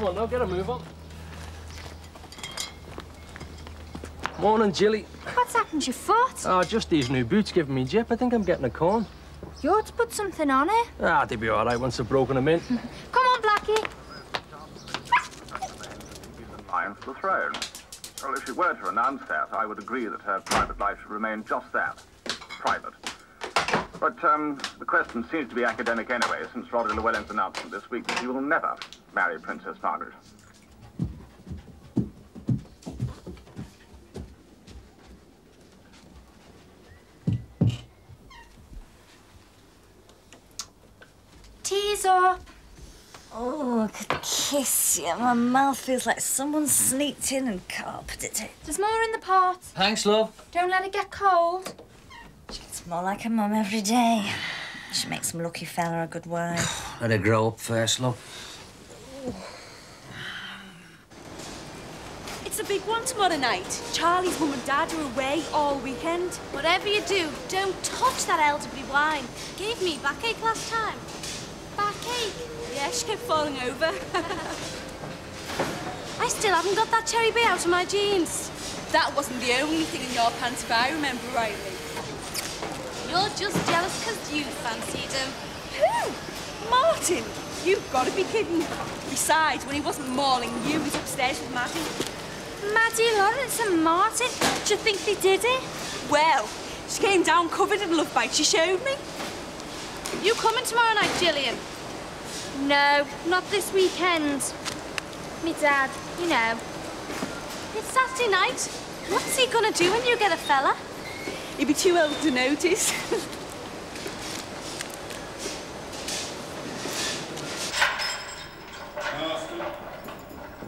Come on now, get a move on. Morning, Gilly. What's happened to your foot? Oh, just these new boots giving me jip. I think I'm getting a corn. You ought to put something on it. Ah, they'll be all right once I've broken them in. Come on, Blackie. Lines to the throne. Well, if she were to renounce that, I would agree that her private life should remain just that, private. But the question seems to be academic anyway, since Roddy Llewellyn's announcement this week that he will never marry Princess Margaret. Tea's up. Oh, I could kiss you. My mouth feels like someone sneaked in and carpeted it. There's more in the pot. Thanks, love. Don't let it get cold. She gets more like her mum every day. She makes some lucky fella a good wife. Let her grow up first, love. It's a big one tomorrow night. Charlie's mum and dad are away all weekend. Whatever you do, don't touch that elderberry wine. Gave me backache last time. Backache? Yeah, she kept falling over. I still haven't got that cherry bay out of my jeans. That wasn't the only thing in your pants, if I remember rightly. You're just jealous because you fancied him. Who? Martin? You've got to be kidding. Besides, when he wasn't mauling you, he was upstairs with Maddie. Maddie, Lawrence and Martin, do you think they did it? Well, she came down covered in love bites. She showed me. You coming tomorrow night, Gillian? No, not this weekend. Me dad, you know. It's Saturday night. What's he gonna do when you get a fella? He'd be too old to notice. Marston,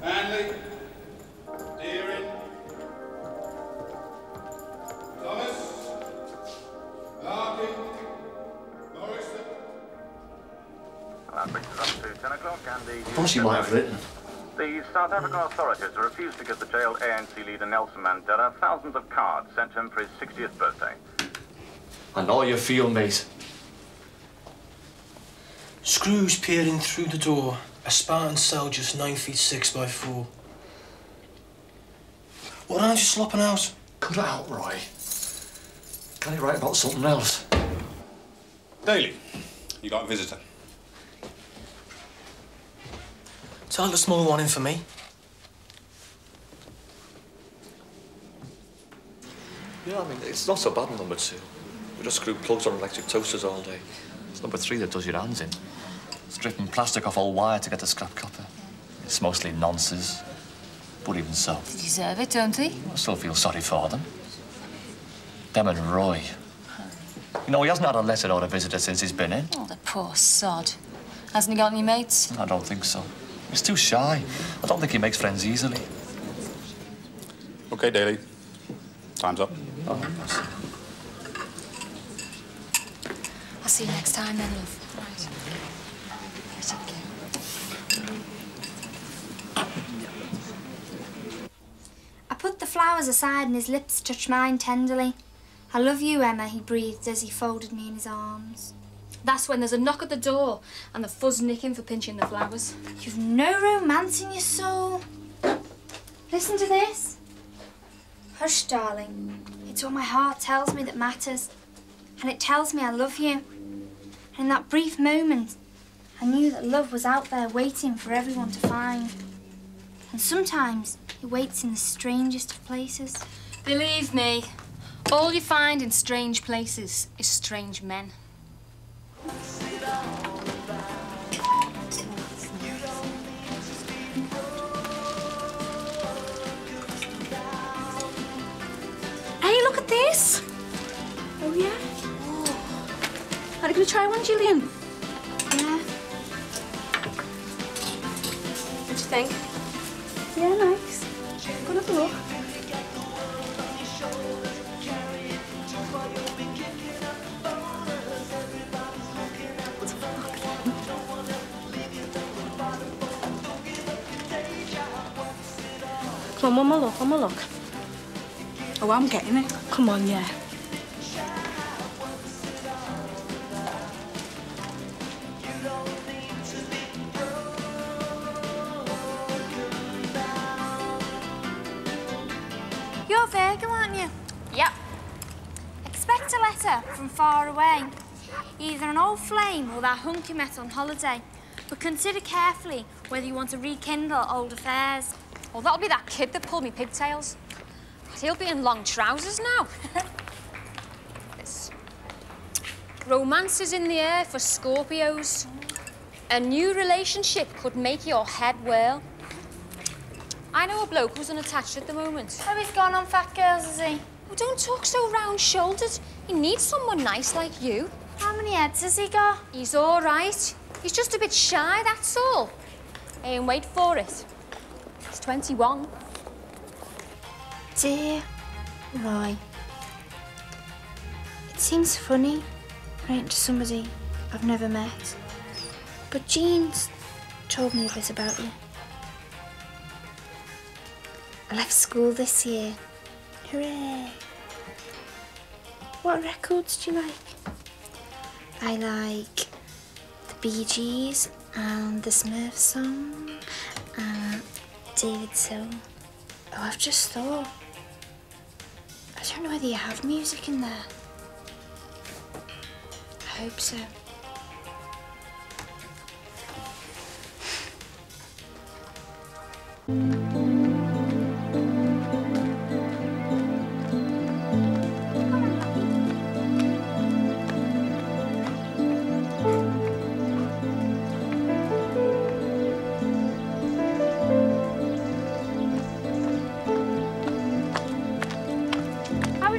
Manley, Deering, Thomas, Larkin, Morrison. That brings us up to 10 o'clock and the... Of course you might have written. The South African authorities refused to give the jailed ANC leader Nelson Mandela thousands of cards sent to him for his 60th birthday. I know you feel, mate. Screws peering through the door. A Spartan cell just 9 feet 6 by 4. What aren't you slopping out? Cut it out, Roy. Can you write about something else? Daly, you got a visitor. Tell the small one in for me. Yeah, I mean, it's not so bad, number 2. We just screw plugs on electric toasters all day. It's number 3 that does your hands in. Stripping plastic off old wire to get the scrap copper. It's mostly nonsense. But even so... They deserve it, don't they? I still feel sorry for them. Them and Roy. You know, he hasn't had a letter or a visitor since he's been in. Oh, the poor sod. Hasn't he got any mates? I don't think so. He's too shy. I don't think he makes friends easily. OK, Daly. Time's up. Oh, yes. I'll see you next time then, love. Right. I put the flowers aside and his lips touched mine tenderly. I love you, Emma, he breathed as he folded me in his arms. That's when there's a knock at the door and the fuzz nicking for pinching the flowers. You've no romance in your soul. Listen to this. Hush, darling. It's what my heart tells me that matters. And it tells me I love you. And in that brief moment, I knew that love was out there waiting for everyone to find. And sometimes it waits in the strangest of places. Believe me, all you find in strange places is strange men. Hey, look at this. Oh, yeah? Oh. Are you going to try one, Gillian? Yeah. What do you think? Yeah, nice. Go and have a look. Come on, one more look, one more look. Oh, I'm getting it. Come on, yeah. You're Virgo, aren't you? Yep. Expect a letter from far away. Either an old flame or that hunk you met on holiday. But consider carefully whether you want to rekindle old affairs. Well, that'll be that kid that pulled me pigtails. He'll be in long trousers now. This. Romance is in the air for Scorpios. A new relationship could make your head whirl. I know a bloke who's unattached at the moment. Oh, he's gone on Fat Girls, is he? Oh, don't talk so round-shouldered. He needs someone nice like you. How many heads has he got? He's all right. He's just a bit shy, that's all. And wait for it. He's 21. Dear Roy, it seems funny writing to somebody I've never met, but Jean's told me a bit about you. I left school this year. Hooray! What records do you like? I like the Bee Gees and the Smurf song and David Soul. Oh, I've just thought. I don't know whether you have music in there. I hope so.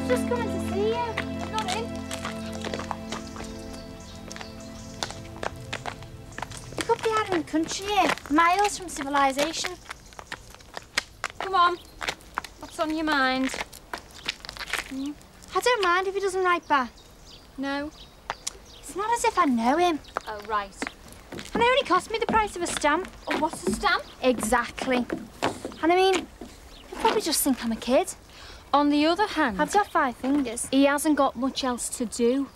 Just coming to see you. Not in. You could be out in the country here, miles from civilization. Come on. What's on your mind? I don't mind if he doesn't write back. No? It's not as if I know him. Oh, right. And it only cost me the price of a stamp. Oh, what's a stamp? Exactly. And I mean, he'll probably just think I'm a kid. On the other hand, I've got 5 fingers. he hasn't got much else to do.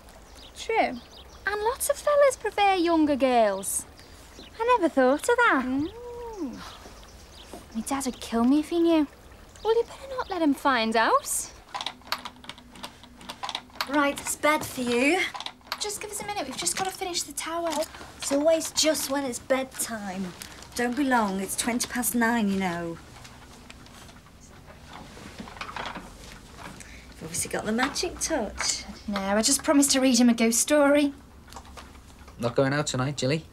True. And lots of fellas prefer younger girls. I never thought of that. My dad would kill me if he knew. Well, you better not let him find out. Right, it's bed for you. Just give us a minute, we've just got to finish the tower. It's always just when it's bedtime. Don't be long, it's 9:20, you know. You've obviously got the magic touch. No, I just promised to read him a ghost story. Not going out tonight, Gilly?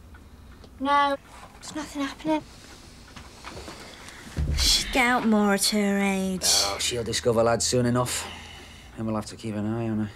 No, there's nothing happening. She'd get out more at her age. Oh, she'll discover lads soon enough. And we'll have to keep an eye on her.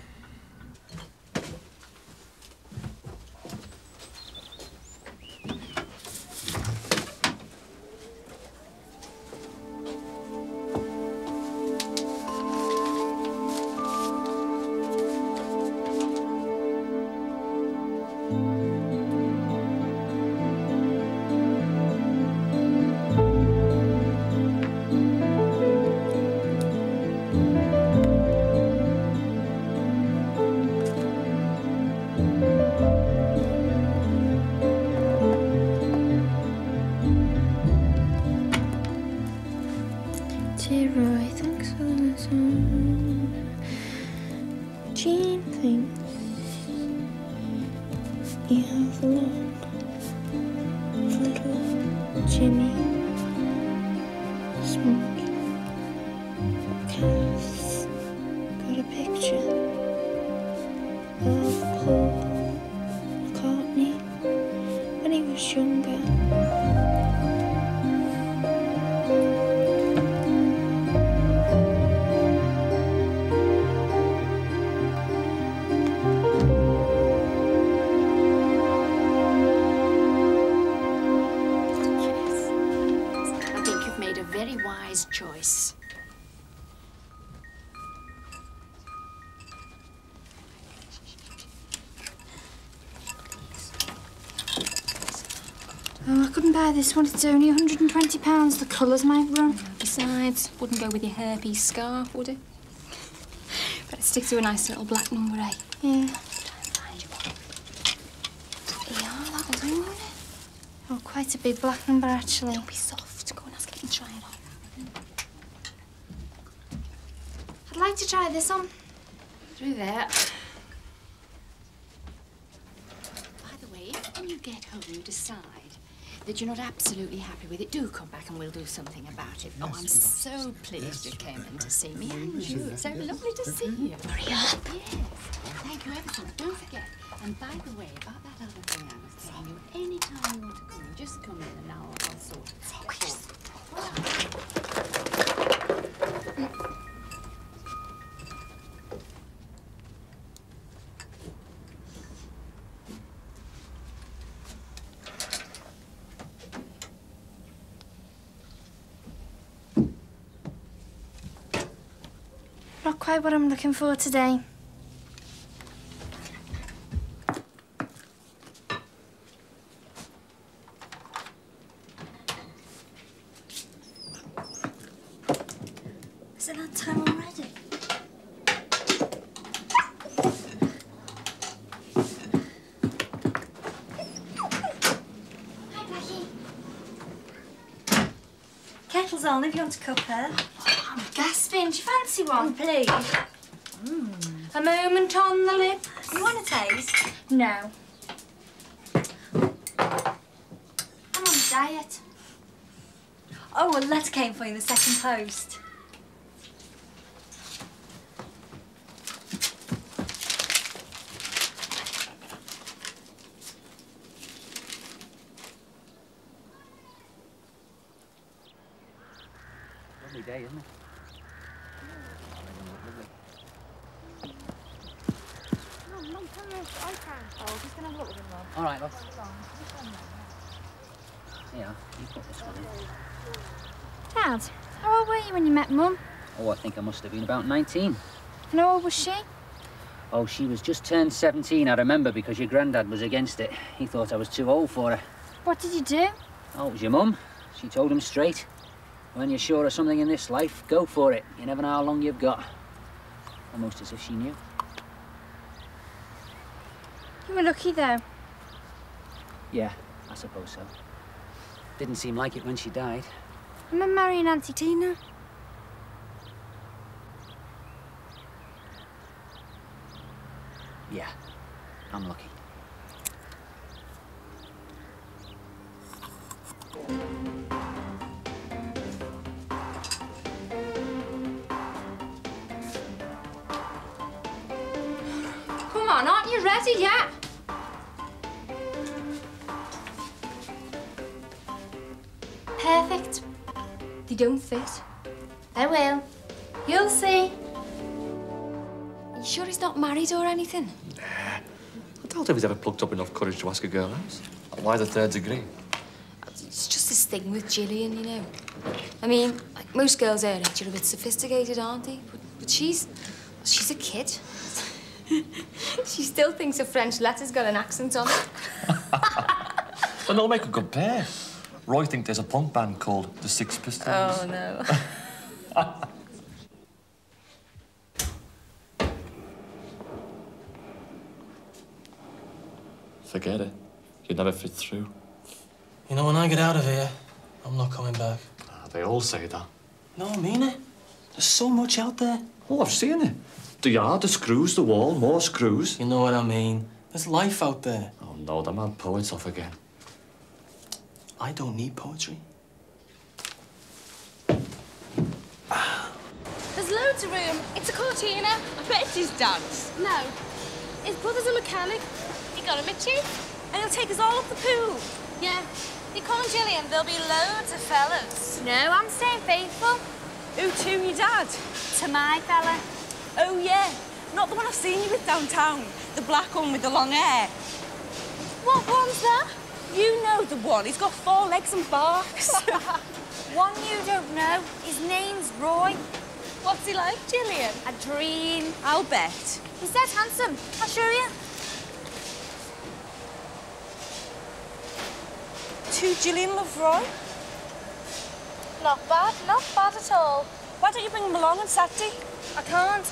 Dear Roy, thanks for the letter. Jean thinks you have a lot of little Jimmy, Smokey, Cass, got a picture of Paul McCartney when he was younger. Choice. Oh, I couldn't buy this one. It's only £120. The colours might run. Besides, wouldn't go with your hairpiece scarf, would it? Better stick to a nice little black number, eh? Yeah. Yeah, that'll do, won't it? Oh, quite a big black number, actually. Don't be soft. Go and ask him to try it on. like to try this on. Through there. By the way, if when you get home you decide that you're not absolutely happy with it, do come back and we'll do something about it. Oh, I'm so pleased you came in to see me. And you, it's so lovely to see you. Hurry up. Yes. Thank you ever so much. Don't forget. And by the way, about that other thing I was telling you, any time you want to come in, just come in and I'll sort it. Not quite what I'm looking for today. Is it that time already? Hi, Blackie. Kettle's on if you want a cuppa. I'm gasping. Do you fancy one? Please. A moment on the lip. You want a taste? No. I'm on a diet. Oh, a letter came for you in the second post. Lovely day, isn't it? All right, love. Yeah, you put this one in. Dad, how old were you when you met Mum? Oh, I think I must have been about 19. And how old was she? Oh, she was just turned 17, I remember, because your granddad was against it. He thought I was too old for her. What did you do? Oh, it was your mum. She told him straight. When you're sure of something in this life, go for it. You never know how long you've got. Almost as if she knew. You were lucky, though. Yeah, I suppose so. Didn't seem like it when she died. Remember marrying Auntie Tina? Yeah, I'm lucky. Come on, aren't you ready yet? Perfect. They don't fit. They will. You'll see. Are you sure he's not married or anything? I doubt if he's ever plucked up enough courage to ask a girl out. Why the third degree? It's just this thing with Gillian, you know. I mean, like most girls her age are a bit sophisticated, aren't they? But she's a kid. She still thinks a French letter's got an accent on it. Then they'll make a good pair. Roy thinks there's a punk band called the Six Pistols. Oh, no. Forget it. You'd never fit through. You know, when I get out of here, I'm not coming back. They all say that. No, I mean it. There's so much out there. Oh, I've seen it. The yard, the screws, the wall, more screws. You know what I mean. There's life out there. Oh, no, the mad poet's off again. I don't need poetry. There's loads of room. It's a cortina. I bet it's his dad's. No. His brother's a mechanic. He got a Mitchie. And he'll take us all up the pool. Yeah. You call him Gillian, there'll be loads of fellas. No, I'm staying faithful. Who to, your dad? To my fella. Oh, yeah. Not the one I've seen you with downtown. The black one with the long hair. What one's that? You know the one. He's got 4 legs and barks. One you don't know. His name's Roy. What's he like, Gillian? A dream. I'll bet. He's dead handsome. I'll show you. To Gillian love Roy? Not bad at all. Why don't you bring him along on Saturday? I can't.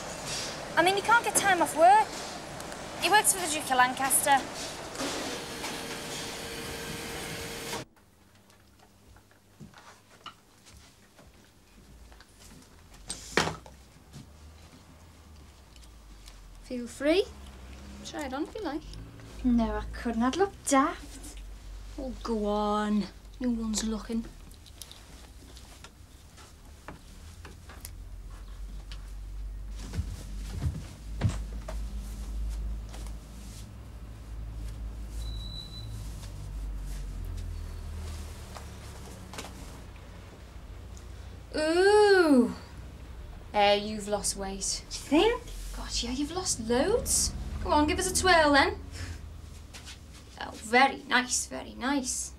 I mean, he can't get time off work. He works for the Duke of Lancaster. Feel free. Try it on if you like. No, I couldn't. I'd look daft. Oh, go on. No one's looking. Ooh. You've lost weight. Do you think? God, yeah, you've lost loads. Go on, give us a twirl then. Oh, very nice, very nice.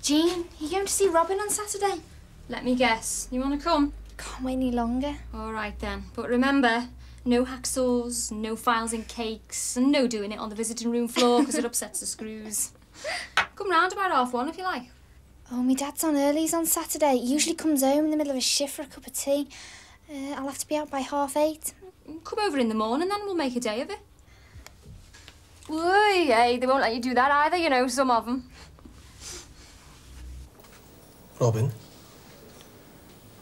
Jean, are you going to see Robin on Saturday? Let me guess. You want to come? Can't wait any longer. All right then. But remember, no hacksaws, no files in cakes, and no doing it on the visiting room floor because it upsets the screws. Come round about 1:30 if you like. Oh, my dad's on earlies on Saturday. He usually comes home in the middle of his shift for a cup of tea. I'll have to be out by 8:30. Come over in the morning then, we'll make a day of it. Oy, hey, they won't let you do that either, you know, some of them. Robin?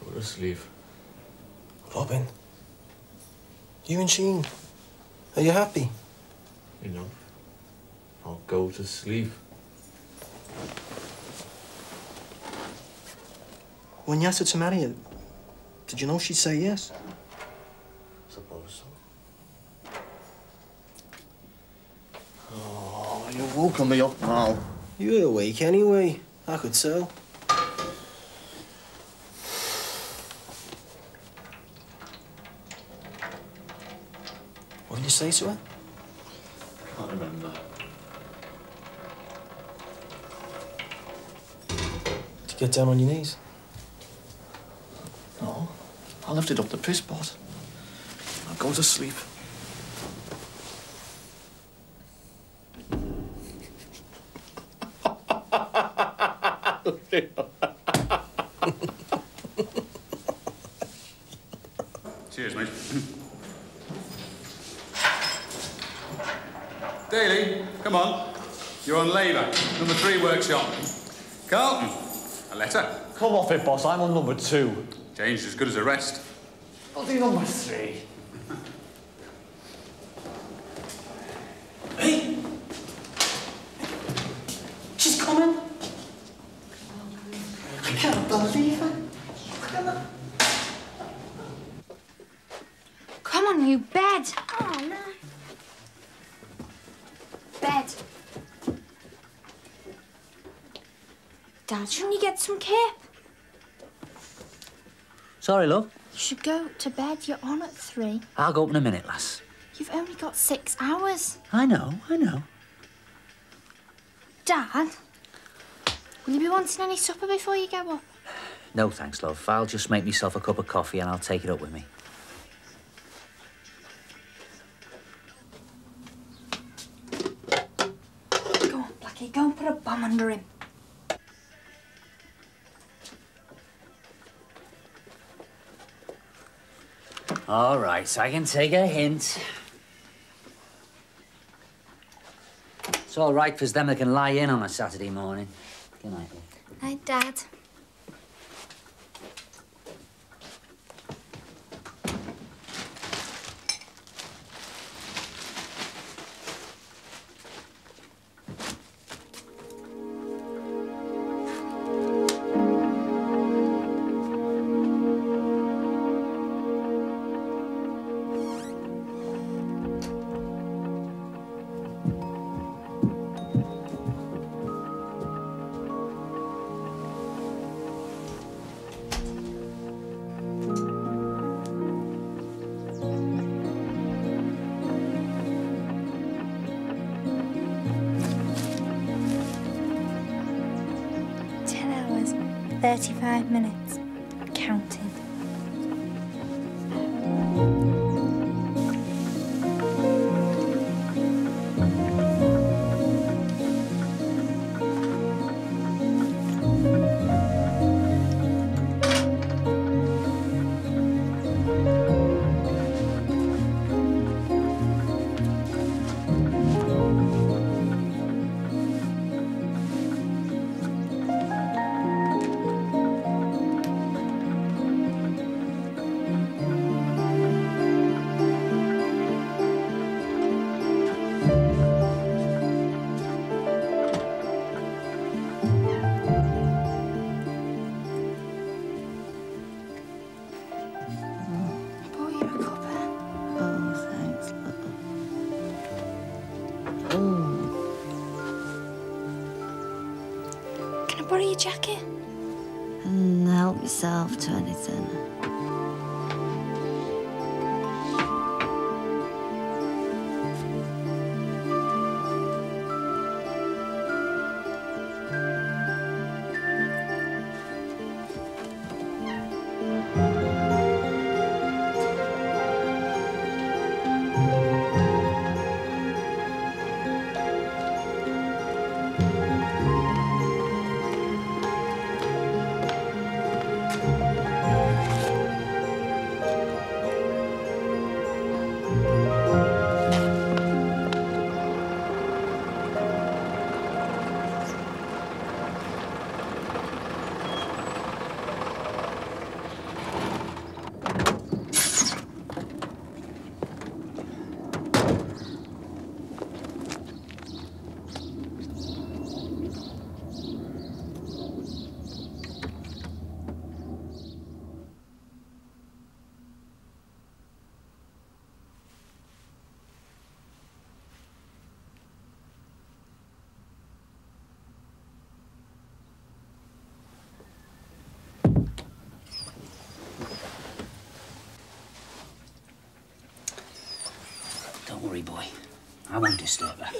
Go to sleep. Robin? You and Jean, are you happy? You know, I'll go to sleep. When you asked her to marry you, did you know she'd say yes? Suppose so. Oh, you're woken me up now. You were awake anyway. I could tell. What did you say to her? Can't remember. Did you get down on your knees? No, I lifted up the piss pot. I'll go to sleep. Cheers, mate. Daly, come on. You're on labour. Number 3 workshop. Carlton, a letter. Come off it, boss. I'm on number 2. Changed as good as a rest. Bloody number 3. Hey! She's coming. I can't believe it. Look at that. Come on, you bed. Oh, no. Bed. Dad, shouldn't you get some kip? Sorry, love. You should go to bed. You're on at 3. I'll go up in a minute, lass. You've only got 6 hours. I know. Dad, will you be wanting any supper before you go up? No, thanks, love. I'll just make myself a cup of coffee and I'll take it up with me. Go on, Blackie. Go and put a bomb under him. All right, I can take a hint. It's all right for them that can lie in on a Saturday morning. Good night, love. Night, Dad. hours, 35 minutes. Counting. your jacket? And help yourself to anything. Don't worry, boy. I won't disturb her.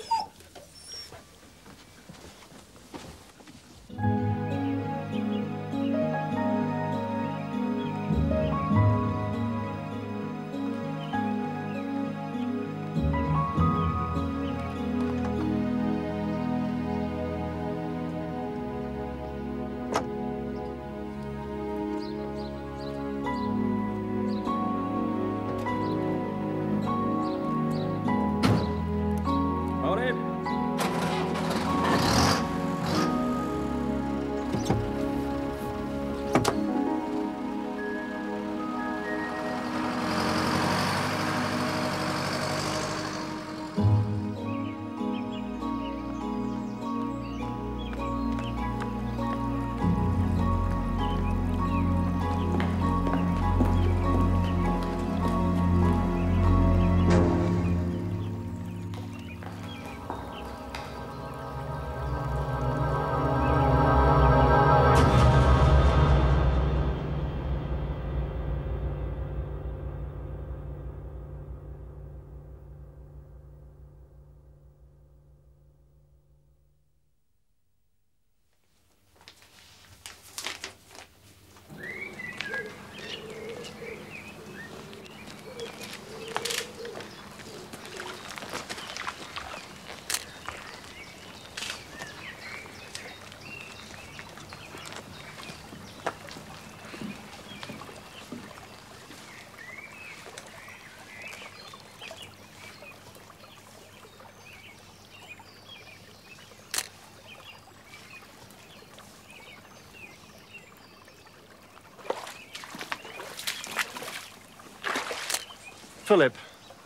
Philip,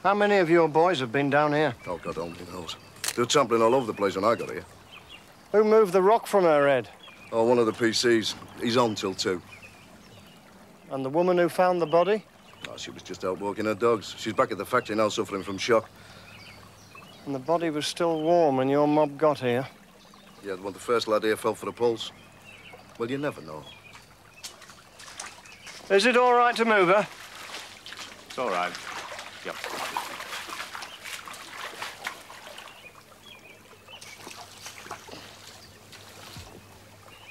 how many of your boys have been down here? Oh, God only knows. They were trampling all over the place when I got here. Who moved the rock from her head? Oh, one of the PCs. He's on till 2. And the woman who found the body? Oh, she was just out walking her dogs. She's back at the factory now, suffering from shock. And the body was still warm when your mob got here? Yeah, well, the first lad here fell for the pulse. Well, you never know. Is it all right to move her? It's all right. Yep.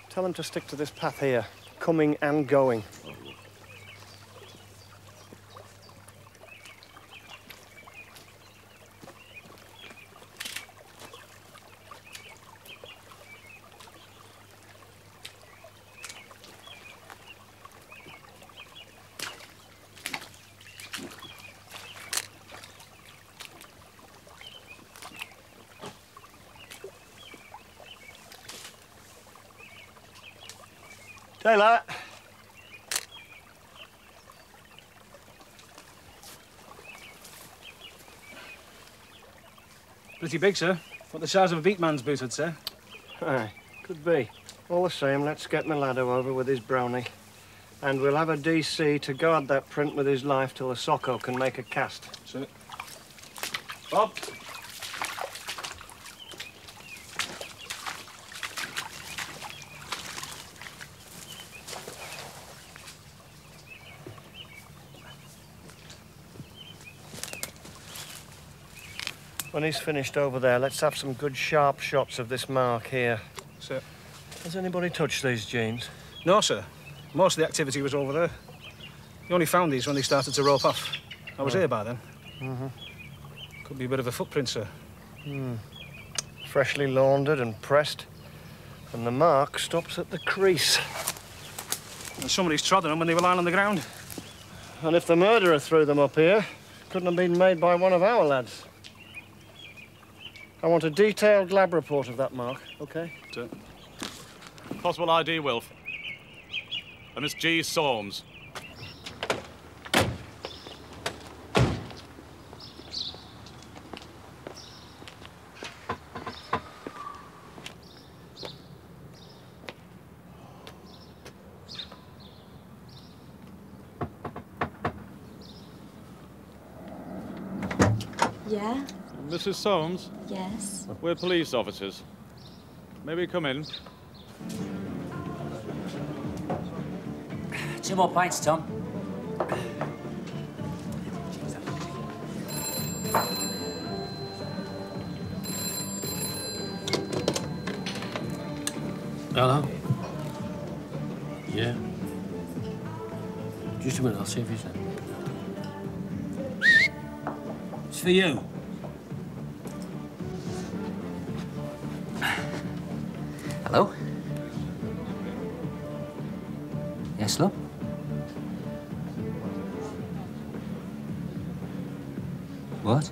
Tell them to stick to this path here, coming and going. Daylight. Pretty big, sir. What the size of a beatman's boot, I'd say. Aye, could be. All the same, let's get my lad over with his brownie. And we'll have a DC to guard that print with his life till the Socko can make a cast. Sir. Bob. When he's finished over there, let's have some good sharp shots of this mark here. Sir. Has anybody touched these jeans? No, sir. Most of the activity was over there. You only found these when they started to rope off. I was here by then. Mm-hmm. Could be a bit of a footprint, sir. Freshly laundered and pressed. And the mark stops at the crease. And somebody's trodden them when they were lying on the ground. And if the murderer threw them up here, couldn't have been made by one of our lads. I want a detailed lab report of that mark, OK? Sir. Possible ID, Wilf. A Miss G. Solmes. Yeah? Mrs. Solmes? Yes? We're police officers. May we come in? 2 more pints, Tom. Hello? Yeah? Just a minute, I'll see if he's there. It's for you. Hello? Yes, love? What?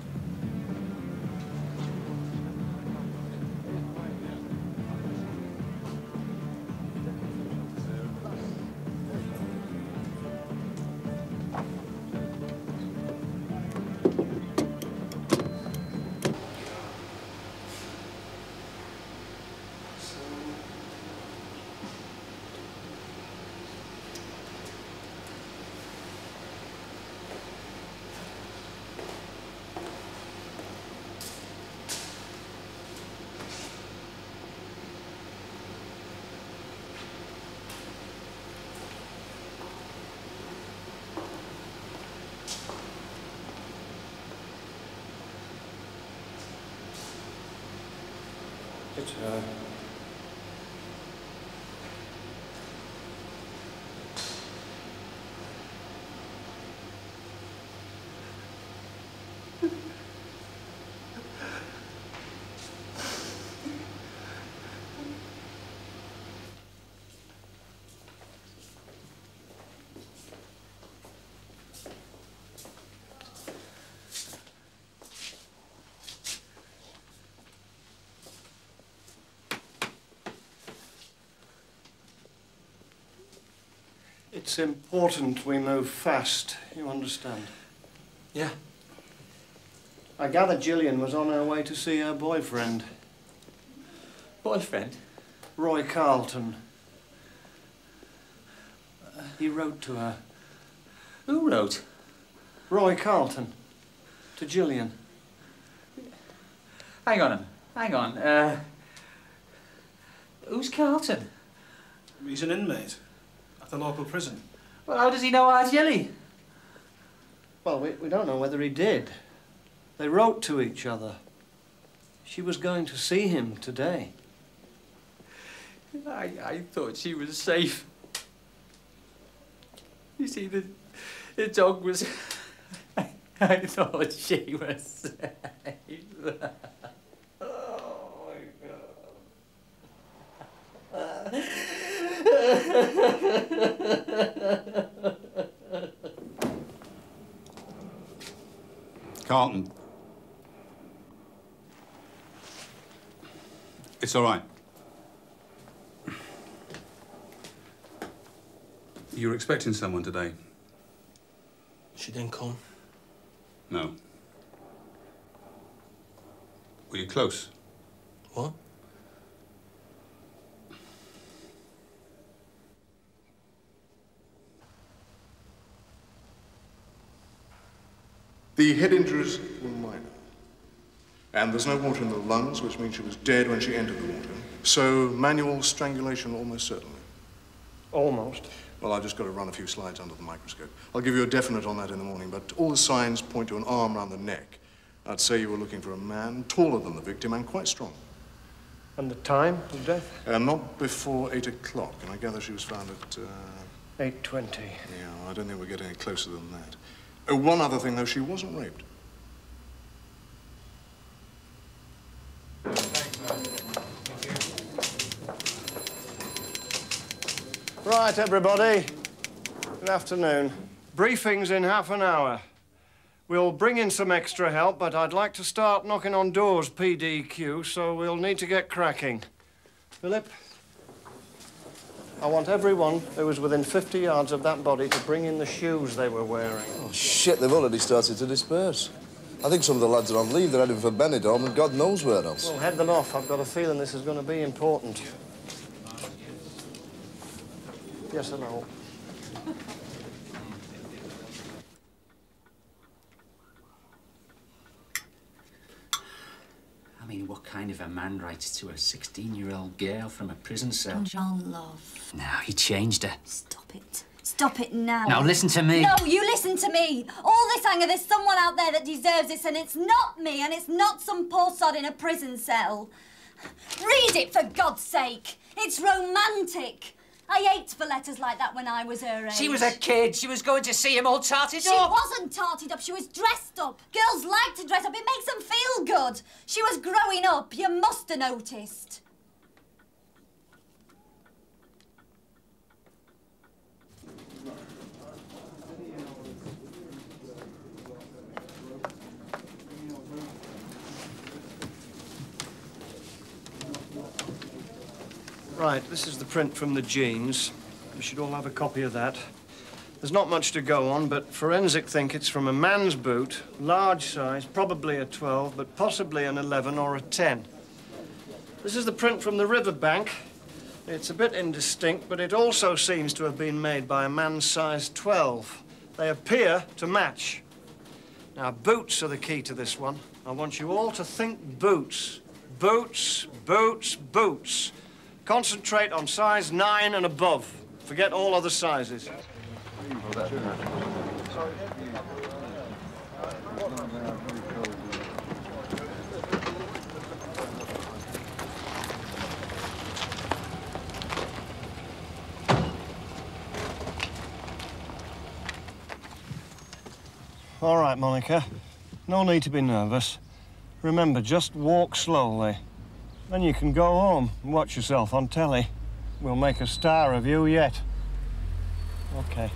It's her. It's important we move fast, you understand? Yeah. I gather Gillian was on her way to see her boyfriend. Boyfriend? Roy Carlton. He wrote to her. Who wrote? Roy Carlton. To Gillian. Hang on. Who's Carlton? He's an inmate at the local prison. Well, how does he know our Jelly? Well, we don't know whether he did. They wrote to each other. She was going to see him today. I thought she was safe. You see, the dog was... I thought she was safe. Oh, my God. Carlton. It's all right. You were expecting someone today? She didn't come. No. Were you close? What? The head injuries were minor. And there's no water in the lungs, which means she was dead when she entered the water. So, manual strangulation almost certainly. Almost. Well, I've just got to run a few slides under the microscope. I'll give you a definite on that in the morning, but all the signs point to an arm round the neck. I'd say you were looking for a man taller than the victim and quite strong. And the time of death? Not before 8 o'clock, and I gather she was found at... 8:20. Yeah, I don't think we're getting any closer than that. One other thing, though, she wasn't raped. Right, everybody. Good afternoon. Briefing's in half an hour. We'll bring in some extra help, but I'd like to start knocking on doors PDQ, so we'll need to get cracking. Philip? I want everyone who was within 50 yards of that body to bring in the shoes they were wearing. Oh, shit, they've already started to disperse. I think some of the lads are on leave. They're heading for Benidorm and God knows where else. Well, head them off. I've got a feeling this is going to be important. Yes or no? I mean, what kind of a man writes to a 16-year-old girl from a prison cell? John, love. No, he changed her. Stop it. Stop it now. Now, listen to me. No, you listen to me. All this anger, there's someone out there that deserves this, and it's not me, and it's not some poor sod in a prison cell. Read it, for God's sake. It's romantic. I ached for letters like that when I was her age. She was a kid. She was going to see him all tarted She up. wasn't tarted up. She was dressed up. Girls like to dress up. It makes them feel good. She was growing up. You must have noticed. Right, this is the print from the jeans. You should all have a copy of that. There's not much to go on, but forensic think it's from a man's boot, large size, probably a 12, but possibly an 11 or a 10. This is the print from the riverbank. It's a bit indistinct, but it also seems to have been made by a man's size 12. They appear to match. Now, boots are the key to this one. I want you all to think boots. Boots, boots, boots. Concentrate on size 9 and above. Forget all other sizes. All right, Monica. No need to be nervous. Remember, just walk slowly. Then you can go home and watch yourself on telly. We'll make a star of you yet. OK.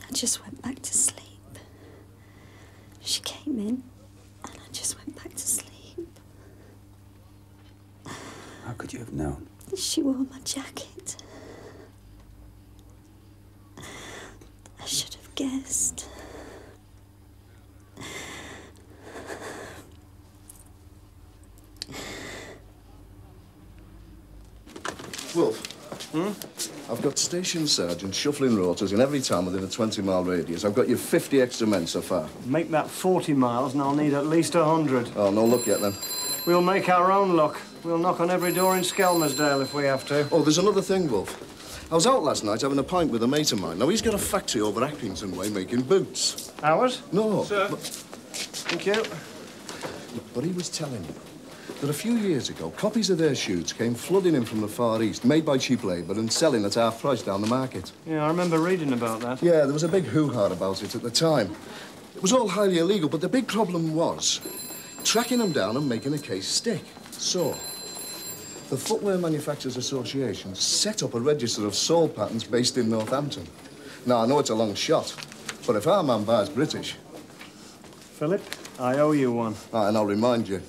I just went back to sleep. She came in, and I just went back to sleep. How could you have known? She wore my jacket. I should have guessed. Wolf? I've got station sergeants shuffling rotors in every town within a 20-mile radius. I've got you 50 extra men so far. Make that 40 miles, and I'll need at least 100. Oh, no luck yet, then. We'll make our own luck. We'll knock on every door in Skelmersdale if we have to. Oh, there's another thing, Wolf. I was out last night having a pint with a mate of mine. Now, he's got a factory over Accrington Way making boots. Ours? No. Sir. But... Thank you. But he was telling me that a few years ago, copies of their shoes came flooding in from the Far East, made by cheap labour and selling at half price down the market. Yeah, I remember reading about that. Yeah, there was a big hoo-ha about it at the time. It was all highly illegal, but the big problem was tracking them down and making a case stick. So, the Footwear Manufacturers Association set up a register of sole patents based in Northampton. Now, I know it's a long shot, but if our man buys British... Philip, I owe you one. And I'll remind you.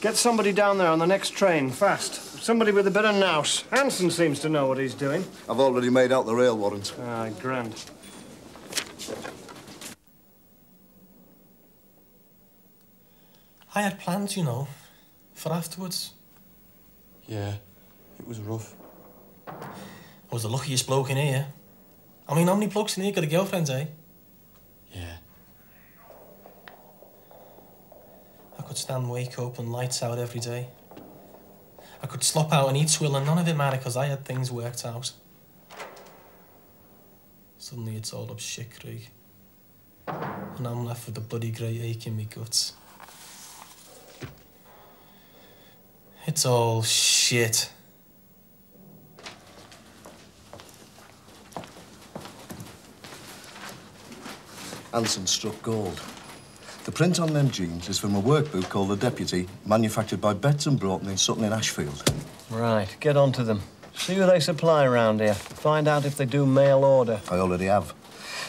Get somebody down there on the next train, fast. Somebody with a bit of nous. Hanson seems to know what he's doing. I've already made out the rail warrant. Ah, grand. I had plans, you know, for afterwards. Yeah, it was rough. I was the luckiest bloke in here. I mean, how many blokes in here got a girlfriend, eh? Yeah. I could stand wake up and lights out every day. I could slop out and eat swill and none of it mattered because I had things worked out. Suddenly it's all up shit creek. And I'm left with a bloody great ache in me guts. It's all shit. Anson struck gold. The print on them jeans is from a workbook called The Deputy, manufactured by Betts and Broughton in Sutton in Ashfield. Right, get on to them. See who they supply around here. Find out if they do mail order. I already have.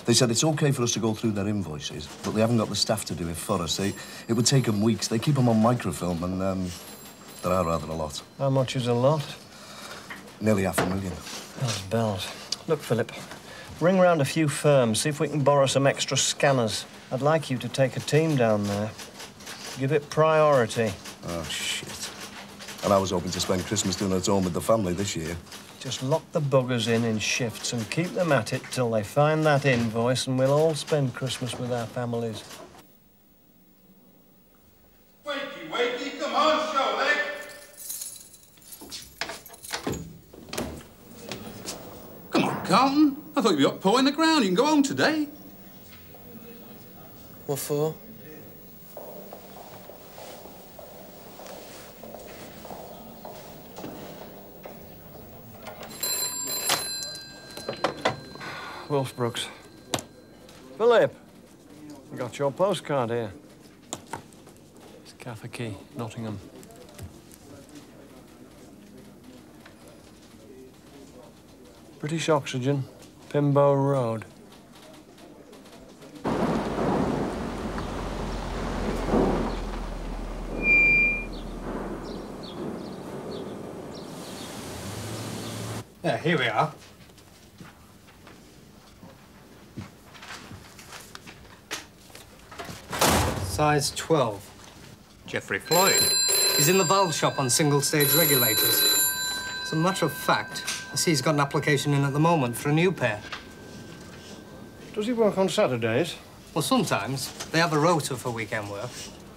They said it's OK for us to go through their invoices, but they haven't got the staff to do it for us. It would take them weeks. They keep them on microfilm, and there are rather a lot. How much is a lot? Nearly $500,000. Those bells. Look, Philip, ring round a few firms, see if we can borrow some extra scanners. I'd like you to take a team down there. Give it priority. Oh, shit. And I was hoping to spend Christmas doing it at home with the family this year. Just lock the buggers in shifts and keep them at it till they find that invoice and we'll all spend Christmas with our families. Wakey, wakey, come on, show leg. Come on, Carlton. I thought you'd be up pawing the ground. You can go home today. What for? Wolfbrooks. Philip, I got your postcard here. It's Cafe Key, Nottingham. British Oxygen, Pimbo Road. Yeah, here we are. Size 12. Geoffrey Floyd. He's in the valve shop on single-stage regulators. As a matter of fact, I see he's got an application in at the moment for a new pair. Does he work on Saturdays? Well, sometimes. They have a rota for weekend work.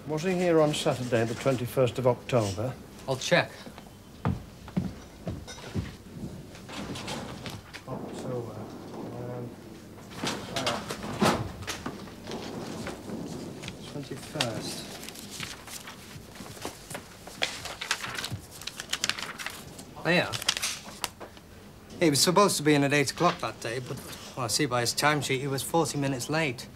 Was he here on Saturday, the 21st of October? I'll check. October. 21st. There. He was supposed to be in at 8 o'clock that day, but well, I see by his timesheet he was 40 minutes late.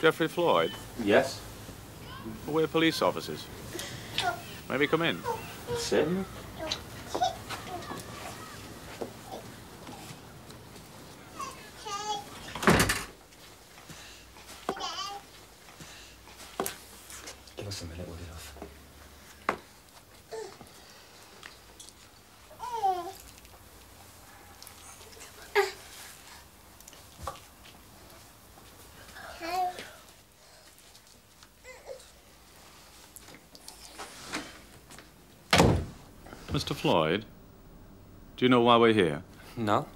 Geoffrey Floyd? Yes? We're police officers. Maybe come in. Certainly. Give us a minute, we'll get off. Mr. Floyd, do you know why we're here? No.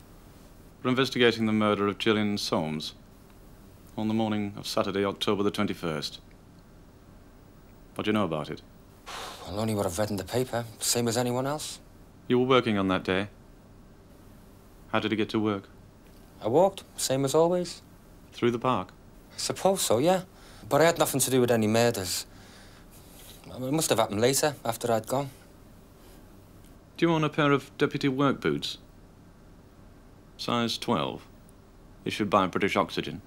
We're investigating the murder of Gillian Soames on the morning of Saturday, October the 21st. What do you know about it? Well, only what I've read in the paper, same as anyone else. You were working on that day. How did you get to work? I walked, same as always. Through the park? I suppose so, yeah. But I had nothing to do with any murders. It must have happened later, after I'd gone. Do you own a pair of deputy work boots? Size 12, issued by British Oxygen.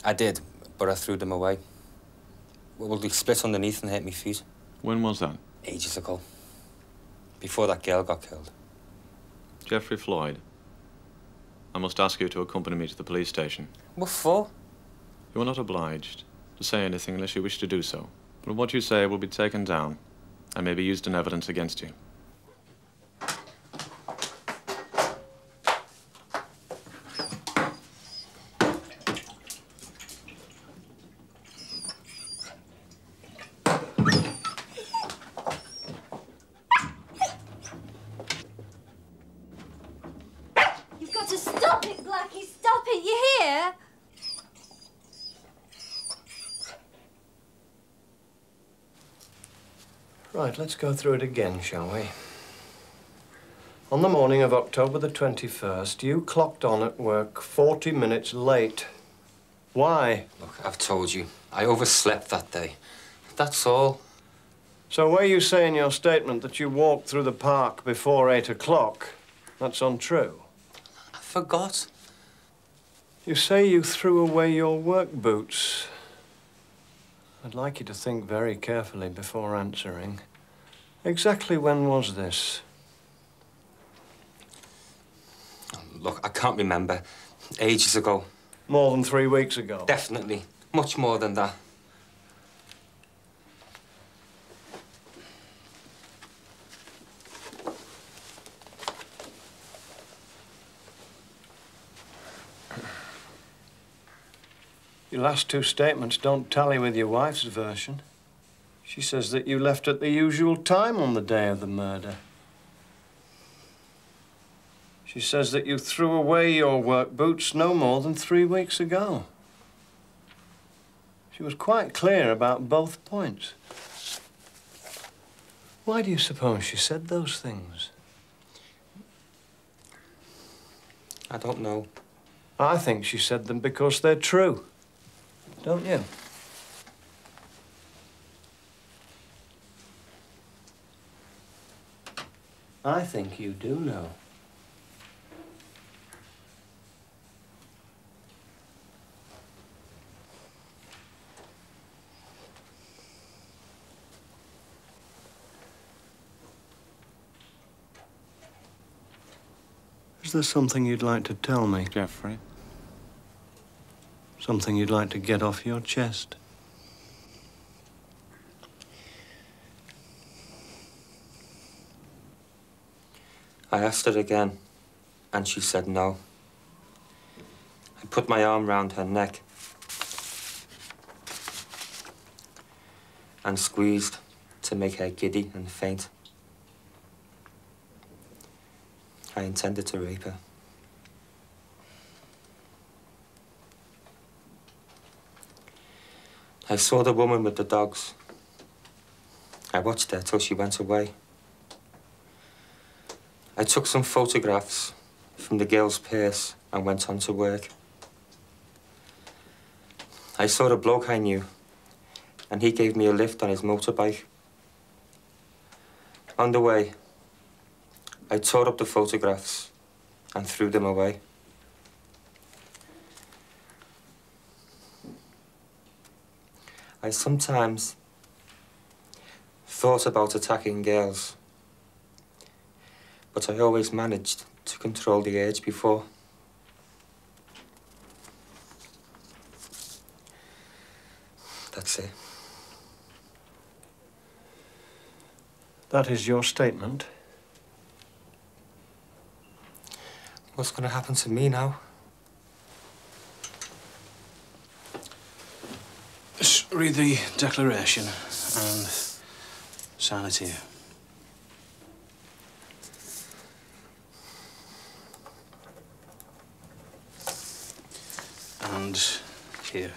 I did, but I threw them away. Well, they split underneath and hit me feet. When was that? Ages ago. Before that girl got killed. Geoffrey Floyd, I must ask you to accompany me to the police station. What for? You are not obliged. to say anything unless you wish to do so. But what you say will be taken down and may be used in evidence against you. You've got to stop it, Blackie, stop it, you hear? Right, let's go through it again, shall we? On the morning of October the 21st, you clocked on at work 40 minutes late. Why? Look, I've told you, I overslept that day. That's all. So where you say in your statement that you walked through the park before 8 o'clock, that's untrue. I forgot. You say you threw away your work boots. I'd like you to think very carefully before answering. Exactly when was this? Look, I can't remember. Ages ago. More than 3 weeks ago? Definitely. Much more than that. Your last two statements don't tally with your wife's version. She says that you left at the usual time on the day of the murder. She says that you threw away your work boots no more than 3 weeks ago. She was quite clear about both points. Why do you suppose she said those things? I don't know. I think she said them because they're true. Don't you? I think you do know. Is there something you'd like to tell me? Geoffrey? Something you'd like to get off your chest? I asked her again, and she said no. I put my arm round her neck and squeezed to make her giddy and faint. I intended to rape her. I saw the woman with the dogs. I watched her till she went away. I took some photographs from the girl's purse and went on to work. I saw the bloke I knew, and he gave me a lift on his motorbike. On the way, I tore up the photographs and threw them away. I sometimes thought about attacking girls, but I always managed to control the urge before. That's it. That is your statement? What's going to happen to me now? Just read the declaration and sign it here. And here.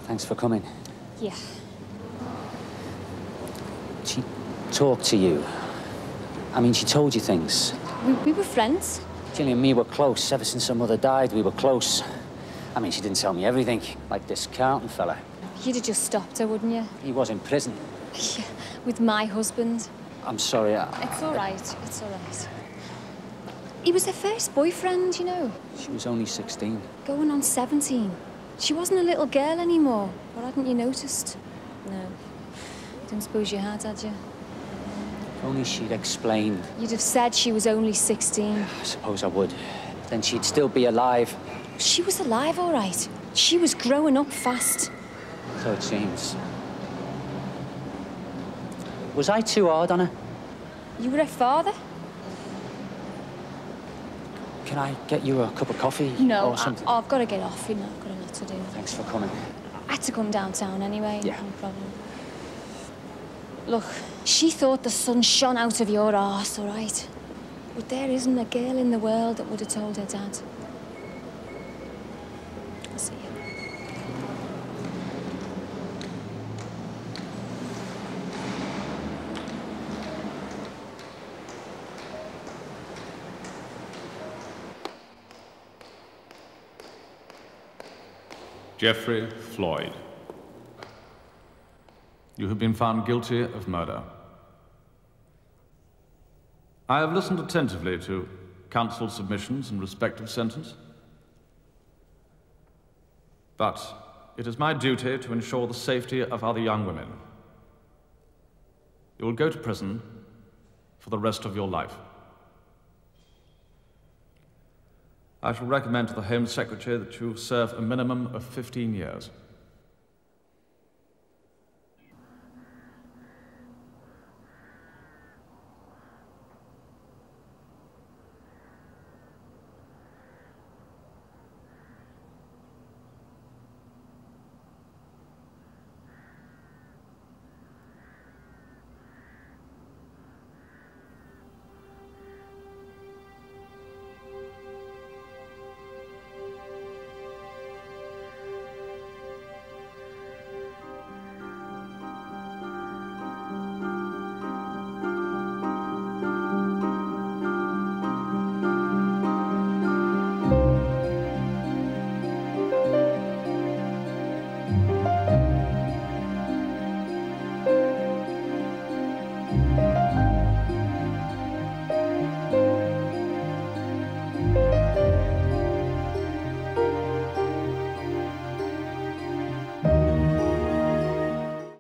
Thanks for coming. Yeah. She talked to you. I mean, she told you things. We were friends. Gillian and me were close. Ever since her mother died, we were close. I mean, she didn't tell me everything, like this Carlton fella. You'd have just stopped her, wouldn't you? He was in prison. Yeah, with my husband. I'm sorry, It's all right, it's all right. He was her first boyfriend, you know. She was only 16. Going on 17. She wasn't a little girl anymore. Or hadn't you noticed? No. Don't suppose you had you? If only she'd explained. You'd have said she was only 16. I suppose I would. Then she'd still be alive. She was alive, all right. She was growing up fast. So it seems. Was I too hard on her? You were her father? Can I get you a cup of coffee? No, or something? I've got to get off, you know. I've got a lot to do. Thanks for coming. I had to come downtown anyway. Yeah. No problem. Look, she thought the sun shone out of your arse, all right? But there isn't a girl in the world that would have told her dad. I'll see you. Geoffrey Floyd. You have been found guilty of murder. I have listened attentively to counsel's submissions in respect of sentence, but it is my duty to ensure the safety of other young women. You will go to prison for the rest of your life. I shall recommend to the Home Secretary that you serve a minimum of 15 years.